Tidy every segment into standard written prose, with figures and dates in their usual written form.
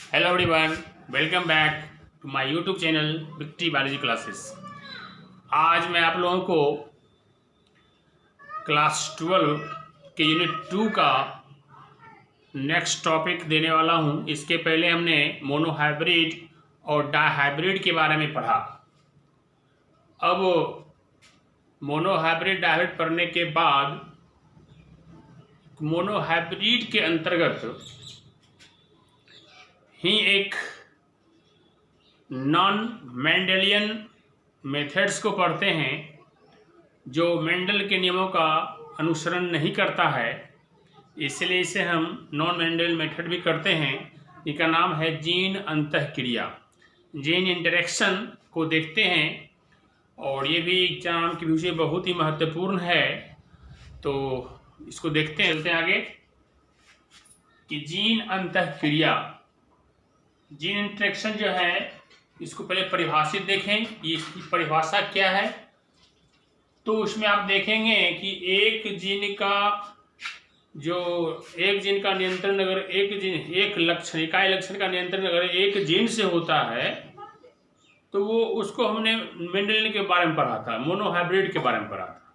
Hello everyone, welcome back to my YouTube channel Victory Biology classes. आज मैं आप लोगों को क्लास 12 के यूनिट 2 का नेक्स्ट टॉपिक देने वाला हूं। इसके पहले हमने मोनोहाइब्रिड और डाइहाइब्रिड के बारे में पढ़ा। अब मोनोहाइब्रिड डाइहाइब्रिड पढ़ने के बाद मोनोहाइब्रिड के अंतर्गत ही एक नॉन मेंडेलियन मेथड्स को पढ़ते हैं जो मेंडल के नियमों का अनुसरण नहीं करता है, इसलिए इसे हम नॉन मेंडेलियन मेथड भी करते हैं। इनका नाम है जीन अंतःक्रिया, जीन इंटरेक्शन को देखते हैं और ये भी एग्जाम के व्यू से बहुत ही महत्वपूर्ण है। तो इसको देखते हैं, चलते हैं आगे कि जीन अंतःक्रिया, जीन इंटरेक्शन जो है इसको पहले परिभाषित देखें, इसकी परिभाषा क्या है। तो उसमें आप देखेंगे कि एक जीन का नियंत्रण अगर एक लक्षण, इकाई लक्षण का नियंत्रण अगर एक जीन से होता है तो वो उसको हमने मेंडेलियन के बारे में पढ़ा था, मोनोहाइब्रिड के बारे में पढ़ा था।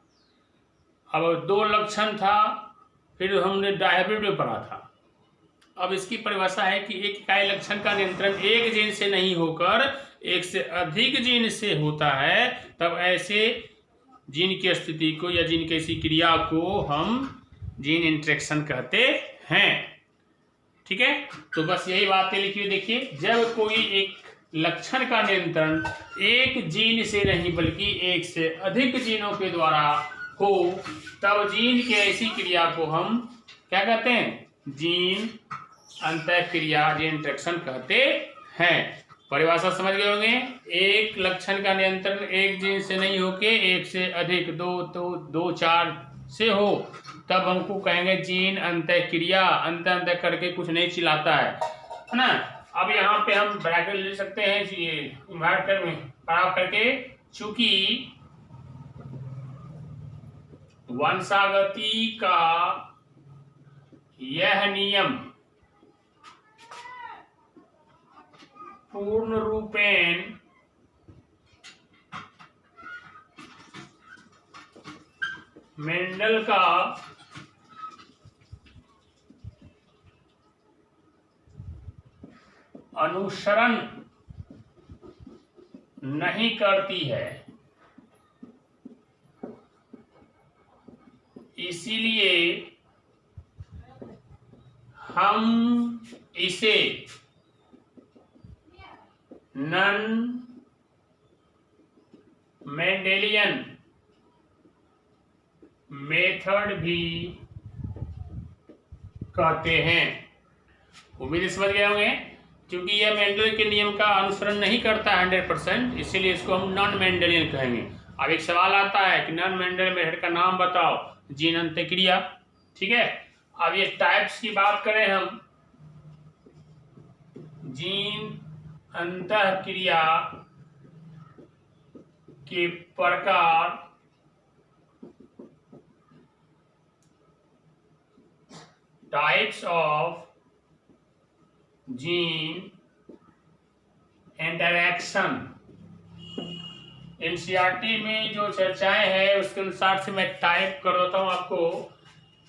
अब दो लक्षण था, फिर हमने डाइहाइब्रिड में पढ़ा था। अब इसकी परिभाषा है कि एक इकाई लक्षण का नियंत्रण एक जीन से नहीं होकर एक से अधिक जीन से होता है, तब ऐसे जीन की स्थिति को या जीन की ऐसी क्रिया को हम जीन इंटरेक्शन कहते हैं। ठीक है, तो बस यही बातें लिखी हुई देखिए। जब कोई एक लक्षण का नियंत्रण एक जीन से नहीं बल्कि एक से अधिक जीनों के द्वारा हो, तब जीन की ऐसी क्रिया को हम क्या कहते हैं? जीन अंतःक्रिया, जीन इंटरेक्शन कहते हैं। परिभाषा समझ गए होंगे। एक लक्षण का नियंत्रण एक जीन से नहीं होके एक से अधिक, दो चार से हो, तब हमको कहेंगे जीन अंतःक्रिया। अंत करके कुछ नहीं चिल्लाता है ना। अब यहाँ पे हम ब्रैकेट ले सकते हैं, खराब करके, चूंकि वंशागति का यह नियम पूर्ण रूपेण मेंडल का अनुसरण नहीं करती है, इसीलिए हम इसे नॉन मेंडेलियन मेथड भी कहते हैं। उम्मीद समझ गए होंगे। क्योंकि यह मेंडल के नियम का अनुसरण नहीं करता 100%, इसीलिए इसको हम नॉन मेंडेलियन कहेंगे। अब एक सवाल आता है कि नॉन मेंडेलियन मेथड का नाम बताओ। जीन अंतःक्रिया। ठीक है, अब ये टाइप्स की बात करें हम, जीन अंतःक्रिया के प्रकार types of gene interaction. NCERT में जो चर्चाएं हैं उसके अनुसार से मैं टाइप कर देता हूं आपको।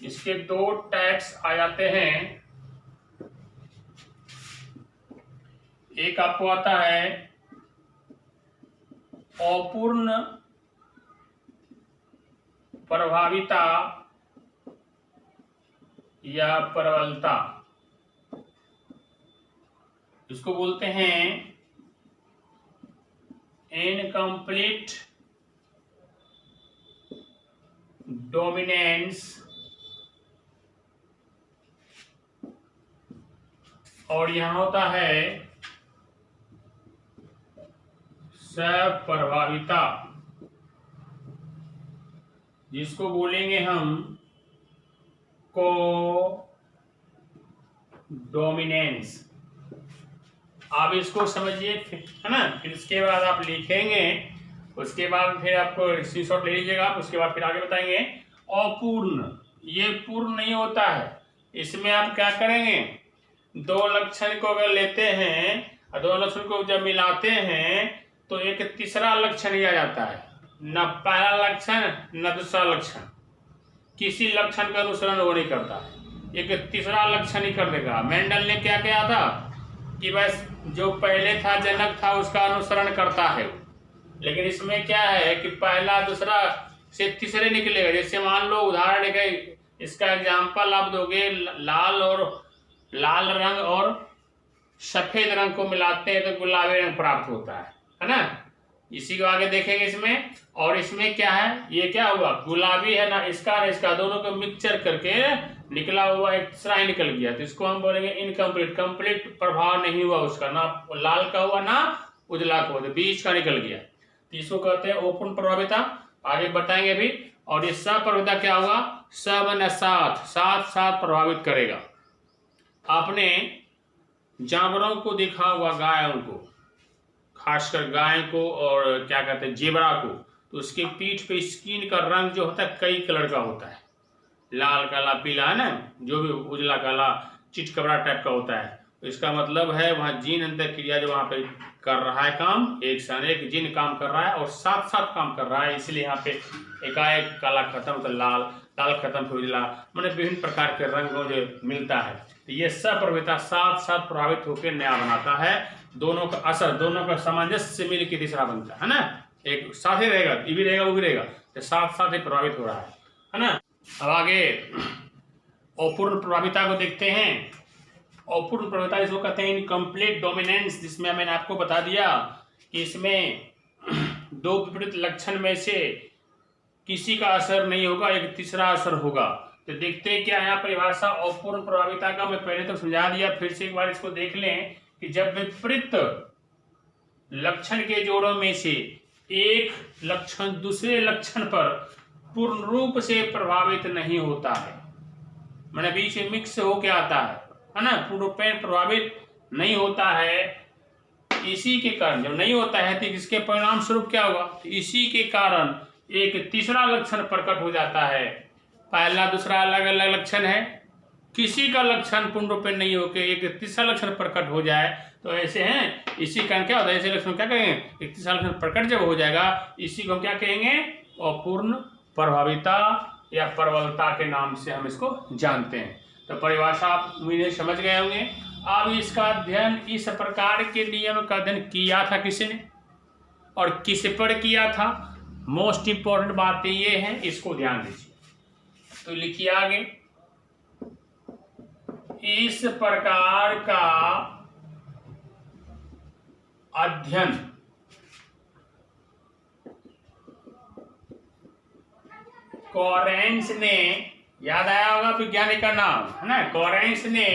इसके दो टाइप्स आ जाते हैं। एक आपको आता है अपूर्ण प्रभाविता या प्रबलता, इसको बोलते हैं इनकम्प्लीट डोमिनेंस, और यहां होता है सप्रभाविता, जिसको बोलेंगे हम को डोमिनेंस। आप इसको समझिए, है ना। फिर इसके बाद आप लिखेंगे, उसके बाद फिर आपको स्क्रीनशॉट ले लीजिएगा, उसके बाद फिर आगे बताएंगे। अपूर्ण, ये पूर्ण नहीं होता है, इसमें आप क्या करेंगे? दो लक्षण को अगर लेते हैं और दो लक्षण को जब मिलाते हैं तो एक तीसरा लक्षण ही आ जाता है। न पहला लक्षण न दूसरा लक्षण, किसी लक्षण का अनुसरण वो नहीं करता, एक तीसरा लक्षण ही कर देगा। मेंडल ने क्या किया था कि बस जो पहले था जनक था उसका अनुसरण करता है, लेकिन इसमें क्या है कि पहला दूसरा से तीसरे निकलेगा। जैसे मान लो उदाहरण के इसका एग्जाम्पल आप दोगे, लाल रंग और सफेद रंग को मिलाते हैं तो गुलाबी रंग प्राप्त होता है ना। इसी को आगे देखेंगे इसमें। और इसमें क्या है, ये क्या हुआ, गुलाबी है ना इसका दोनों को मिक्सचर करके निकला हुआ एक तीसरा ही निकल गया, तो इसको हम बोलेंगे इनकम्प्लीट। कंप्लीट प्रभाव नहीं हुआ उसका, ना लाल का हुआ ना उजला का हुआ, बीच का निकल गया, तो इसको कहते हैं अपूर्ण प्रभाविता। आगे बताएंगे भी। और ये सप्रभाविता क्या होगा, सब न साथ प्रभावित करेगा। आपने जानवरों को देखा हुआ, गायों को, खासकर गाय को और क्या कहते हैं जेबरा को, तो उसके पीठ पे स्किन का रंग जो होता है कई कलर का होता है, लाल काला पीला है ना, जो भी उजला काला चिटकबरा टाइप का होता है। तो इसका मतलब है वहाँ जीन अंतर क्रिया जो वहाँ पे कर रहा है काम, एक सन एक जीन काम कर रहा है और साथ साथ काम कर रहा है, इसलिए यहाँ पे एकाएक काला खत्म तो लाल खत्म तो उजला, मैंने विभिन्न प्रकार के रंगों जो मिलता है। तो ये सप्रभाविता साथ साथ प्रभावित होकर नया बनाता है। दोनों का असर, दोनों का सामंजस्य मिल के तीसरा बनता है ना। एक साथ ही रहेगा, ये भी रहेगा वो भी रहेगा, तो साथ साथ ही प्रभावित हो रहा है ना। अब आगे अपूर्ण प्रभाविता को देखते हैं। अपूर्ण प्रभाविता इसको कहते हैं इनकम्प्लीट डोमिनेंस, जिसमें मैंने आपको बता दिया कि इसमें दो विपरीत लक्षण में से किसी का असर नहीं होगा, एक तीसरा असर होगा। तो देखते हैं क्या है परिभाषा अपूर्ण प्रभाविता का। मैं पहले तो समझा दिया, फिर से एक बार इसको देख लें कि जब विपरीत लक्षण के जोड़ों में से एक लक्षण दूसरे लक्षण पर पूर्ण रूप से प्रभावित नहीं होता है, मैंने बीच में मिक्स होके आता है ना, पूर्ण रूप में प्रभावित नहीं होता है। इसी के कारण जब नहीं होता है तो इसके परिणाम स्वरूप क्या होगा, तो इसी के कारण एक तीसरा लक्षण प्रकट हो जाता है। पहला दूसरा अलग अलग लक्षण है, किसी का लक्षण पूर्ण रूप में नहीं होकर एक तीसरा लक्षण प्रकट हो जाए तो ऐसे हैं। इसी कारण क्या होता है, ऐसे लक्षण क्या कहेंगे, एक तीसरा लक्षण प्रकट जब हो जाएगा इसी को हम क्या कहेंगे, अपूर्ण प्रभाविता या प्रबलता के नाम से हम इसको जानते हैं। तो परिभाषा आप मुझे समझ गए होंगे। अब इसका अध्ययन, इस प्रकार के नियम का अध्ययन किया था किसने और किस पर किया था, मोस्ट इंपॉर्टेंट बातें ये हैं, इसको ध्यान दीजिए। तो लिखिए आगे, इस प्रकार का अध्ययन कोरेंस ने, याद आया होगा वैज्ञानिक का नाम है ना, कोरेंस ने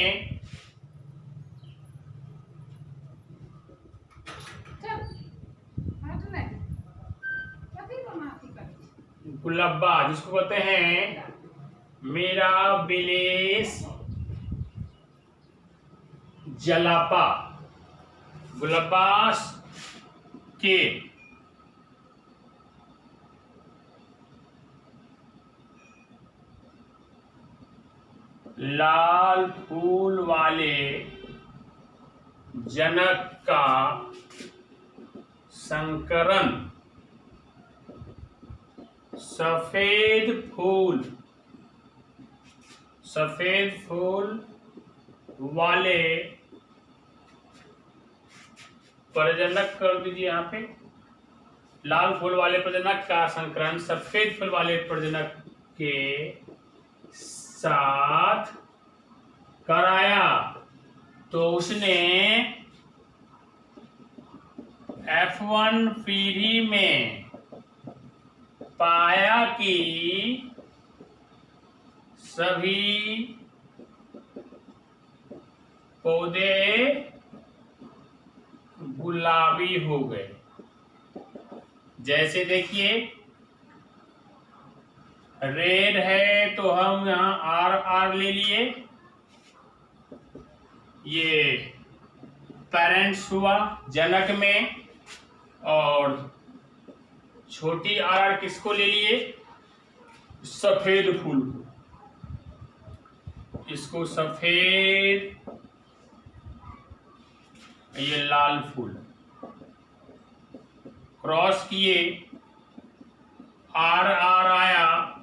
गुलब्बा, जिसको कहते हैं मिराबिलिस जलापा, गुलब्बास के लाल फूल वाले जनक का संकरण सफेद फूल वाले प्रजनक कर दीजिए यहाँ पे, लाल फूल वाले प्रजनक का संकरण सफेद फूल वाले प्रजनक के साथ कराया। तो उसने F1 पीढ़ी में पाया कि सभी पौधे गुलाबी हो गए। जैसे देखिए रेड है तो हम यहाँ R ले लिए, ये पेरेंट्स हुआ जनक में, और छोटी R किसको ले लिए, सफेद फूल को, इसको सफेद ये लाल फूल, क्रॉस किए, आर आर आया,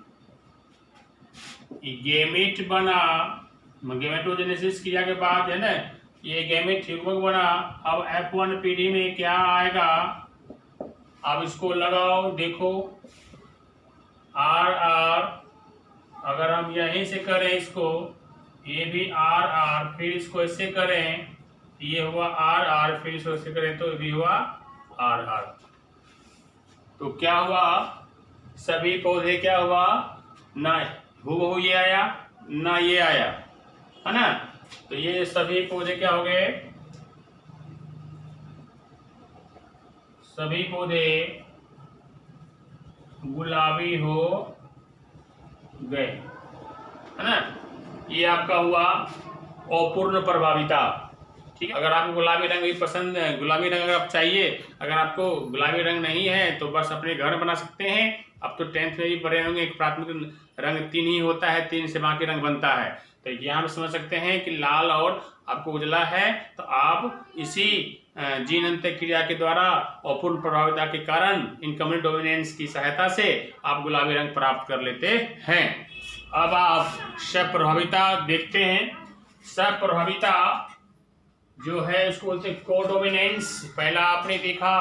गैमेट बना, गैमेटोजेनेसिस क्रिया के बाद है ना ये गैमेट युग्मक बना। अब F1 पीढ़ी में क्या आएगा, अब इसको लगाओ, देखो आर आर, अगर हम यहीं से करें इसको, ये भी आर आर, फिर इसको ऐसे करें, ये हुआ आर आर, फिर इसको ऐसे करें तो ये भी हुआ आर आर। तो क्या हुआ, सभी पौधे क्या हुआ, ना हूबहू ये आया ना ये आया, है ना। तो ये सभी पौधे क्या हो गए, सभी पौधे गुलाबी हो गए, है ना। ये आपका हुआ अपूर्ण प्रभाविता। ठीक है, अगर आपको गुलाबी रंग भी पसंद है, गुलाबी रंग अगर आप चाहिए, अगर आपको गुलाबी रंग नहीं है तो बस अपने घर बना सकते हैं। अब तो 10th में भी पढ़े होंगे, एक प्राथमिक रंग 3 ही होता है, 3 से बाकी रंग बनता है। तो यहाँ हम समझ सकते हैं कि लाल और आपको उजला है, तो आप इसी जीन अंतर क्रिया के द्वारा अपूर्ण प्रभाविता के कारण इनकम्प्लीट डोमिनेंस की सहायता से आप गुलाबी रंग प्राप्त कर लेते हैं। अब आप सप्रभाविता देखते हैं। सप्रभाविता जो है उसको बोलते हैं कोडोमिनेंस। पहला आपने देखा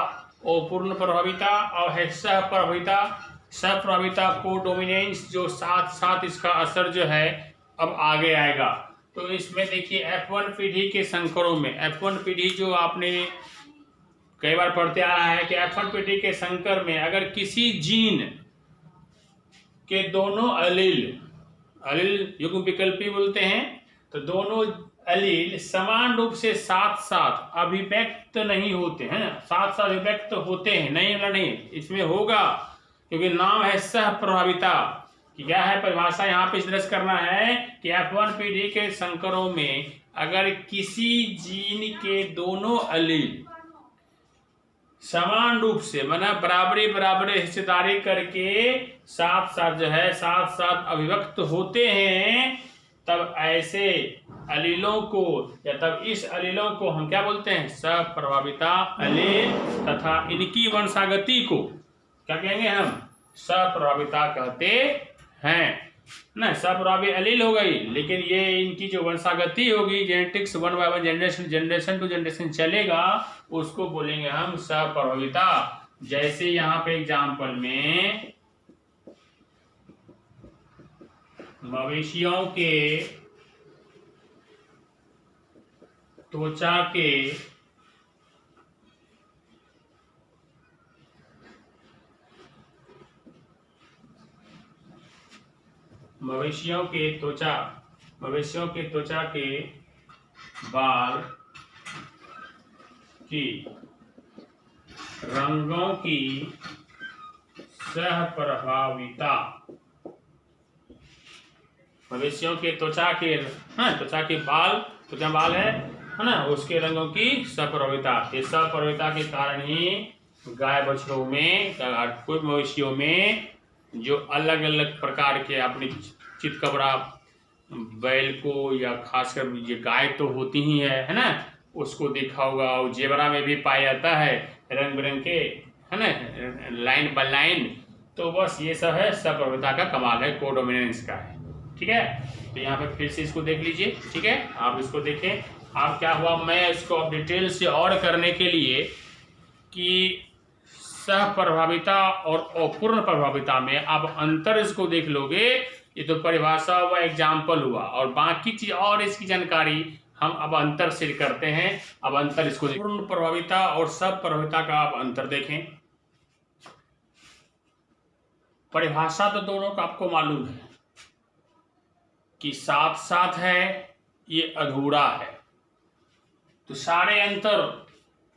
अपूर्ण प्रभाविता और है सहप्रभाविता। सहप्रभाविता कोडोमिनेंस जो साथ साथ इसका असर जो है अब आगे आएगा। तो इसमें देखिए F1 पीढ़ी के संकरों में, F1 पीढ़ी जो आपने कई बार पढ़ते आ रहा है कि F1 पीढ़ी के संकर में अगर किसी जीन के दोनों अलील युग्म विकल्पी बोलते हैं, तो दोनों अलील समान रूप से साथ साथ अभिव्यक्त नहीं होते हैं, साथ साथ अभिव्यक्त होते हैं, नहीं इसमें होगा, क्योंकि नाम है सहप्रभाविता। कि क्या है परिभाषा यहाँ पे स्ट्रेस करना है कि F1 पीढ़ी के संकरों में अगर किसी जीन के दोनों अलील समान रूप से माना बराबरी हिस्सेदारी करके साथ साथ जो है साथ साथ अभिव्यक्त होते हैं, तब ऐसे अलीलों को या तब इस अलीलों को हम क्या बोलते हैं, सप्रभाविता अलील, तथा इनकी वंशागति को क्या कहेंगे हम, सप्रभाविता कहते हैं ना। सप्रभावी अलील हो गई, लेकिन ये इनकी जो वंशागति होगी, genetics 1 by 1 generation to generation चलेगा, उसको बोलेंगे हम सप्रभाविता। जैसे यहाँ पे एग्जाम्पल में मवेशियों के त्वचा के मवेशियों के त्वचा के बाल की रंगों की सहप्रभाविता, मवेशियों के त्वचा के बाल है ना, उसके रंगों की सप्रभाविता। इस सप्रभाविता के कारण ही गाय बछड़ों में, कोई मवेशियों में जो अलग अलग प्रकार के अपनी चितकबरा बैल को या खासकर ये गाय तो होती ही है ना, उसको देखा होगा, और जेबरा में भी पाया जाता है रंग बिरंगे, है ना, लाइन बाय लाइन। तो बस ये सब है सप्रभाविता का कमाल है, कोडोमिनेंस का है। ठीक है, तो यहाँ पे फिर से इसको देख लीजिए। ठीक है, आप इसको देखें। आप क्या हुआ, मैं इसको अब डिटेल से और करने के लिए कि सहप्रभाविता और अपूर्ण प्रभाविता में आप अंतर इसको देख लोगे, ये तो परिभाषा हुआ, एग्जाम्पल हुआ, और बाकी चीज और इसकी जानकारी हम अब अंतर से करते हैं। अब अंतर इसको पूर्ण प्रभाविता और सहप्रभाविता का आप अंतर देखें। परिभाषा तो दोनों का आपको मालूम है कि साथ साथ है, ये अधूरा है। तो सारे अंतर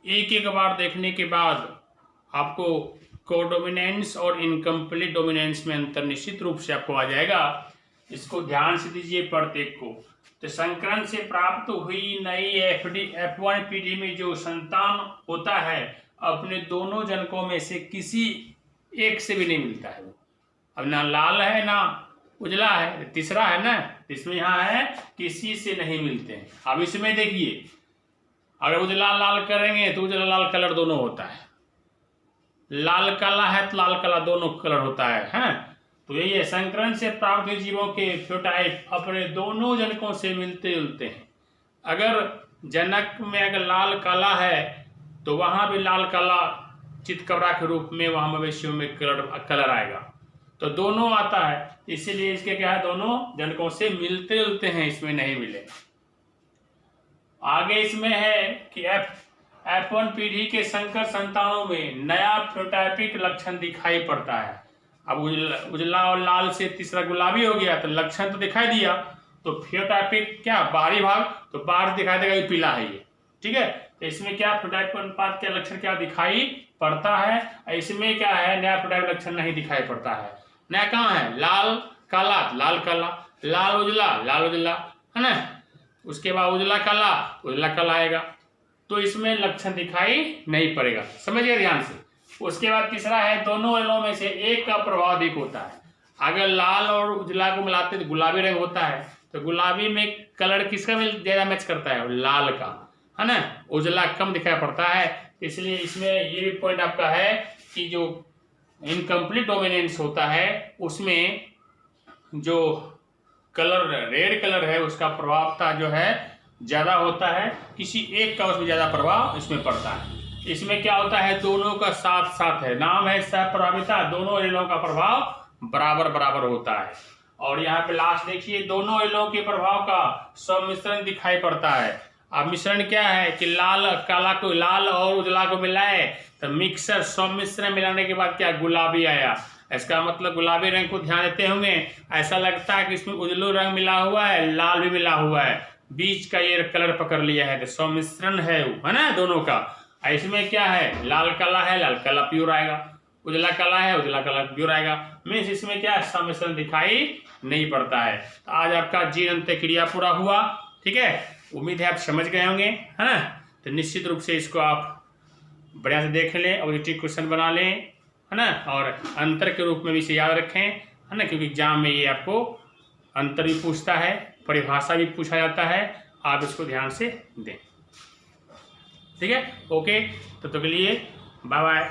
एक एक बार देखने के बाद आपको कोडोमिनेंस और इनकम्प्लीट डोमिनेंस में अंतर निश्चित रूप से आपको आ जाएगा। इसको ध्यान से दीजिए प्रत्येक को। तो संकरण से प्राप्त हुई नई F1 पीढ़ी में जो संतान होता है, अपने दोनों जनकों में से किसी एक से भी नहीं मिलता है। वो अब ना लाल है ना उजला है, तीसरा है ना, इसमें यहाँ है किसी से नहीं मिलते हैं। अब इसमें देखिए अगर उजला लाल करेंगे तो उजला लाल कलर दोनों होता है, लाल काला है तो लाल काला दोनों कलर होता है, हैं? तो यही है, संकरण से प्राप्त जीवों के फेनोटाइप अपने दोनों जनकों से मिलते जुलते हैं। अगर जनक में अगर लाल काला है तो वहाँ भी लाल काला चितकबरा के रूप में वहाँ मवेशियों में कलर आएगा, तो दोनों आता है, इसीलिए इसके क्या है, दोनों जनकों से मिलते जुलते हैं, इसमें नहीं मिले। आगे इसमें है कि F1 पीढ़ी के संकर संतानों में नया फेनोटाइपिक लक्षण दिखाई पड़ता है। अब उजला और लाल से तीसरा गुलाबी हो गया, तो लक्षण तो दिखाई दिया, तो फेनोटाइपिक क्या बाहरी भाग, तो बाहर दिखाई देगा ये पीला है ये, ठीक है। तो इसमें क्या फेनोटाइप अनुपात के लक्षण क्या दिखाई पड़ता है, इसमें क्या है, नया फेनोटाइप लक्षण नहीं दिखाई पड़ता है। नया कहाँ है, लाल काला लाल काला, लाल उजला, है ना, उसके बाद उजला काला आएगा, तो इसमें लक्षण दिखाई नहीं पड़ेगा, समझिए ध्यान से। उसके बाद तीसरा है, दोनों रंगों में से एक का प्रभाव अधिक होता है। अगर लाल और उजला को मिलाते तो गुलाबी रंग होता है, तो गुलाबी में कलर किसका ज्यादा मैच करता है, लाल का, है ना, उजला कम दिखाई पड़ता है। इसलिए इसमें ये भी पॉइंट आपका है कि जो इनकम्प्लीट डोमिनेंस होता है उसमें जो कलर रेड कलर है उसका प्रभावता जो है ज़्यादा होता है, किसी एक का उसमें ज़्यादा प्रभाव इसमें पड़ता है। इसमें क्या होता है, दोनों का साथ साथ है, नाम है सह प्रभाविता, दोनों रेलों का प्रभाव बराबर बराबर होता है। और यहाँ पे लास्ट देखिए, दोनों रेलों के प्रभाव का सम्मिश्रण दिखाई पड़ता है। अब मिश्रण क्या है कि लाल काला को, लाल और उजला को मिलाए तो मिक्सर सम्मिश्रण मिलाने के बाद क्या गुलाबी आया। इसका मतलब गुलाबी रंग को ध्यान देते होंगे, ऐसा लगता है कि इसमें उजलो रंग मिला हुआ है, लाल भी मिला हुआ है, बीच का ये कलर पकड़ लिया है, तो सम्मिश्रण है वो, है ना, दोनों का। इसमें क्या है, लाल काला है, लाल काला प्योर आएगा, उजला काला है, उजला काला प्योर आएगा, मीन्स इसमें क्या सम्मिश्रण दिखाई नहीं पड़ता है। तो आज आपका जीन अंत्य क्रिया पूरा हुआ, ठीक है, उम्मीद है आप समझ गए होंगे, है ना। तो निश्चित रूप से इसको आप बढ़िया से देख लें, ऑब्जेक्टिव क्वेश्चन बना लें, है ना, और अंतर के रूप में भी इसे याद रखें, है ना, क्योंकि एग्जाम में ये आपको अंतर भी पूछता है, परिभाषा भी पूछा जाता है, आप इसको ध्यान से दें, ठीक है। ओके, तो के लिए बाय बाय।